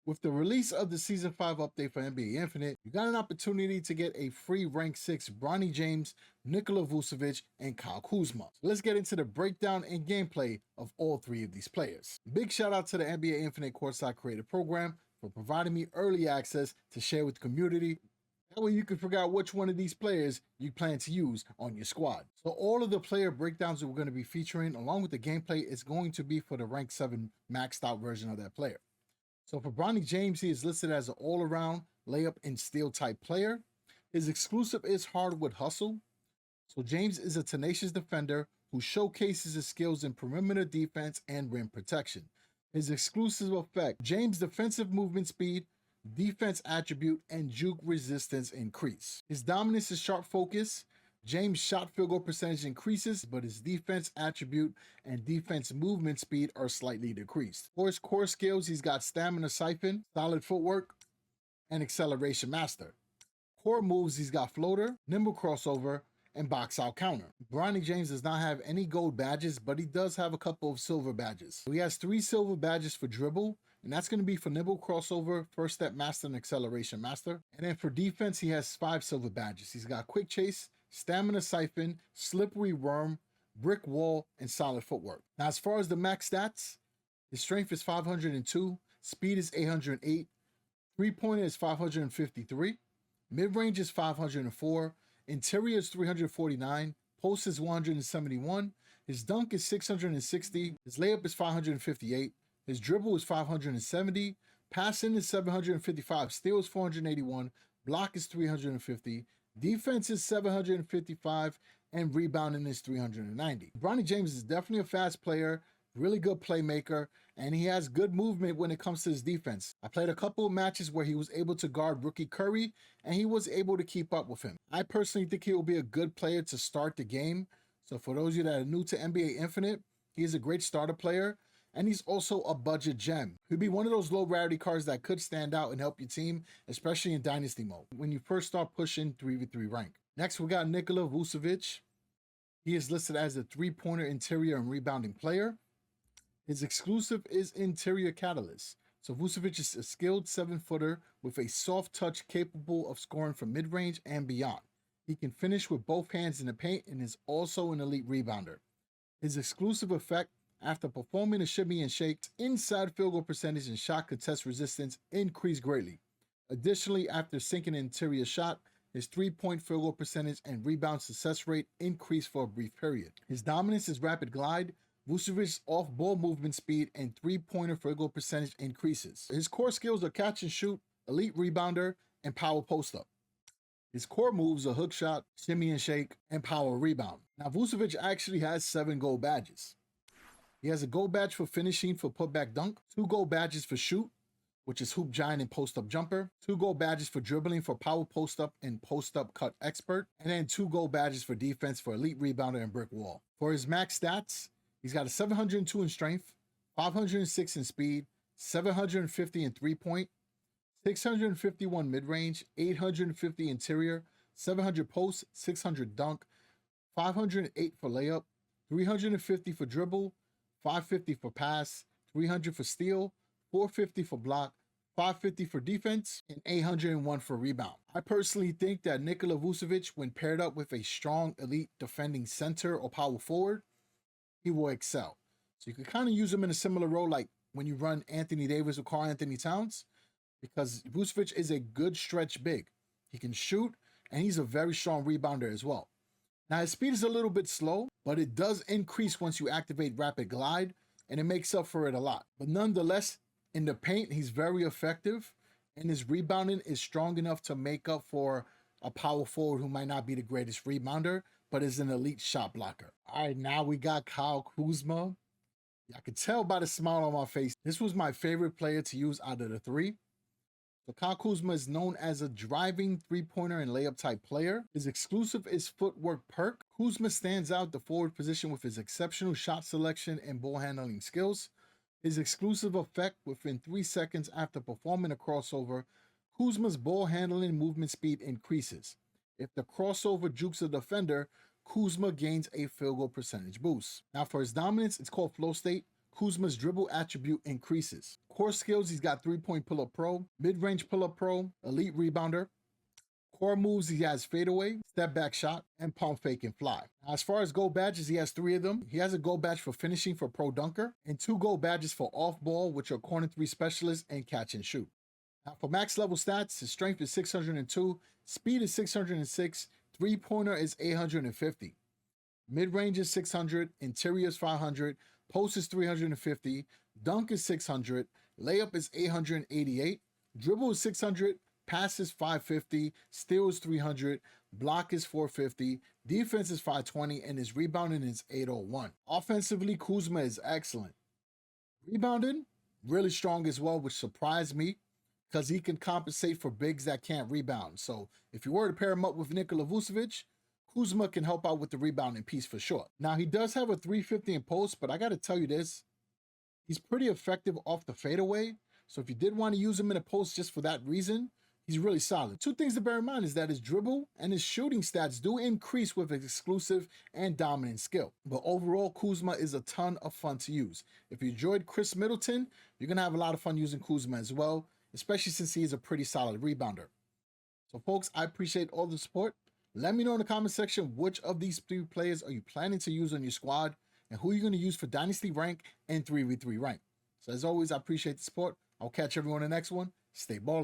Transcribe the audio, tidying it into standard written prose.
With the release of the Season 5 update for NBA Infinite, you got an opportunity to get a free Rank 6 Bronny James, Nikola Vucevic, and Kuzma. So let's get into the breakdown and gameplay of all three of these players. Big shout out to the NBA Infinite Courtside Creator program for providing me early access to share with the community. That way you can figure out which one of these players you plan to use on your squad. So all of the player breakdowns that we're going to be featuring along with the gameplay is going to be for the Rank 7 maxed out version of that player. So for Bronny James, he is listed as an all-around layup and steal type player. His exclusive is hardwood hustle. So James is a tenacious defender who showcases his skills in perimeter defense and rim protection. His exclusive effect, James' defensive movement speed, defense attribute, and juke resistance increase. His dominance is sharp focus. James' shot field goal percentage increases, but his defense attribute and defense movement speed are slightly decreased. For his core skills, he's got stamina siphon, solid footwork, and acceleration master. Core moves, he's got floater, nimble crossover, and box out counter. Bronny James does not have any gold badges, but he does have a couple of silver badges. So he has 3 silver badges for dribble, and that's going to be for nimble crossover, first step master, and acceleration master. And then for defense, he has 5 silver badges. He's got quick chase, stamina siphon, slippery worm, brick wall, and solid footwork. Now, as far as the max stats, his strength is 502, speed is 808, three-pointer is 553, mid-range is 504, interior is 349, post is 171, his dunk is 660, his layup is 558, his dribble is 570, passing is 755, steal is 481, block is 350, defense is 755, and rebounding is 390. Bronny James is definitely a fast player, really good playmaker, and he has good movement when it comes to his defense. I played a couple of matches where he was able to guard rookie Curry, and he was able to keep up with him. I personally think he will be a good player to start the game. So for those of you that are new to NBA Infinite, he is a great starter player, and he's also a budget gem. He'll be one of those low rarity cards that could stand out and help your team, especially in Dynasty mode, when you first start pushing 3v3 rank. Next, we got Nikola Vucevic. He is listed as a three-pointer, interior, and rebounding player. His exclusive is interior catalyst. So Vucevic is a skilled 7-footer with a soft touch capable of scoring from mid-range and beyond. He can finish with both hands in the paint and is also an elite rebounder. His exclusive effect, after performing a shimmy and shake, inside field goal percentage and shot contest resistance increased greatly. Additionally, after sinking an interior shot, his three-point field goal percentage and rebound success rate increased for a brief period. His dominance is rapid glide, Vucevic's off-ball movement speed, and three-pointer field goal percentage increases. His core skills are catch and shoot, elite rebounder, and power post-up. His core moves are hook shot, shimmy and shake, and power rebound. Now, Vucevic actually has 7 gold badges. He has a gold badge for finishing for putback dunk, 2 gold badges for shoot, which is hoop giant and post-up jumper, 2 gold badges for dribbling for power post-up and post-up cut expert, and then 2 gold badges for defense for elite rebounder and brick wall. For his max stats, he's got a 702 in strength, 506 in speed, 750 in three-point, 651 mid-range, 850 interior, 700 post, 600 dunk, 508 for layup, 350 for dribble, 550 for pass, 300 for steal, 450 for block, 550 for defense, and 801 for rebound. I personally think that Nikola Vucevic, when paired up with a strong elite defending center or power forward, he will excel. So you can kind of use him in a similar role like when you run Anthony Davis or Karl Anthony Towns, because Vucevic is a good stretch big. He can shoot, and he's a very strong rebounder as well. Now, his speed is a little bit slow, but it does increase once you activate rapid glide, and it makes up for it a lot. But nonetheless, in the paint, he's very effective, and his rebounding is strong enough to make up for a power forward who might not be the greatest rebounder, but is an elite shot blocker. All right, now we got Kuzma. I could tell by the smile on my face, this was my favorite player to use out of the 3. So Kuzma is known as a driving three-pointer and layup type player. His exclusive is footwork perk. Kuzma stands out the forward position with his exceptional shot selection and ball handling skills. His exclusive effect, within 3 seconds after performing a crossover, Kuzma's ball handling movement speed increases. If the crossover jukes a defender, Kuzma gains a field goal percentage boost. Now for his dominance, it's called flow state. Kuzma's dribble attribute increases. Core skills, he's got 3-point pull-up pro, mid-range pull-up pro, elite rebounder. Core moves, he has fadeaway, step back shot, and pump fake and fly. Now, as far as gold badges, he has 3 of them. He has a gold badge for finishing for pro dunker, and 2 gold badges for off ball, which are corner 3 specialist and catch and shoot. Now for max level stats, his strength is 602, speed is 606, 3-pointer is 850. Mid-range is 600, interior is 500, post is 350, dunk is 600, layup is 888, dribble is 600, pass is 550, steal is 300, block is 450, defense is 520, and his rebounding is 801. Offensively, Kuzma is excellent. Rebounding, really strong as well, which surprised me because he can compensate for bigs that can't rebound. So if you were to pair him up with Nikola Vucevic, Kuzma can help out with the rebounding piece for sure. Now, he does have a 350 in post, but I got to tell you this, he's pretty effective off the fadeaway. So if you did want to use him in a post just for that reason, he's really solid. 2 things to bear in mind is that his dribble and his shooting stats do increase with his exclusive and dominant skill. But overall, Kuzma is a ton of fun to use. If you enjoyed Chris Middleton, you're going to have a lot of fun using Kuzma as well, especially since he is a pretty solid rebounder. So folks, I appreciate all the support. Let me know in the comment section which of these 3 players are you planning to use on your squad and who you're going to use for Dynasty rank and 3v3 rank. So as always, I appreciate the support. I'll catch everyone in the next one. Stay ballin'.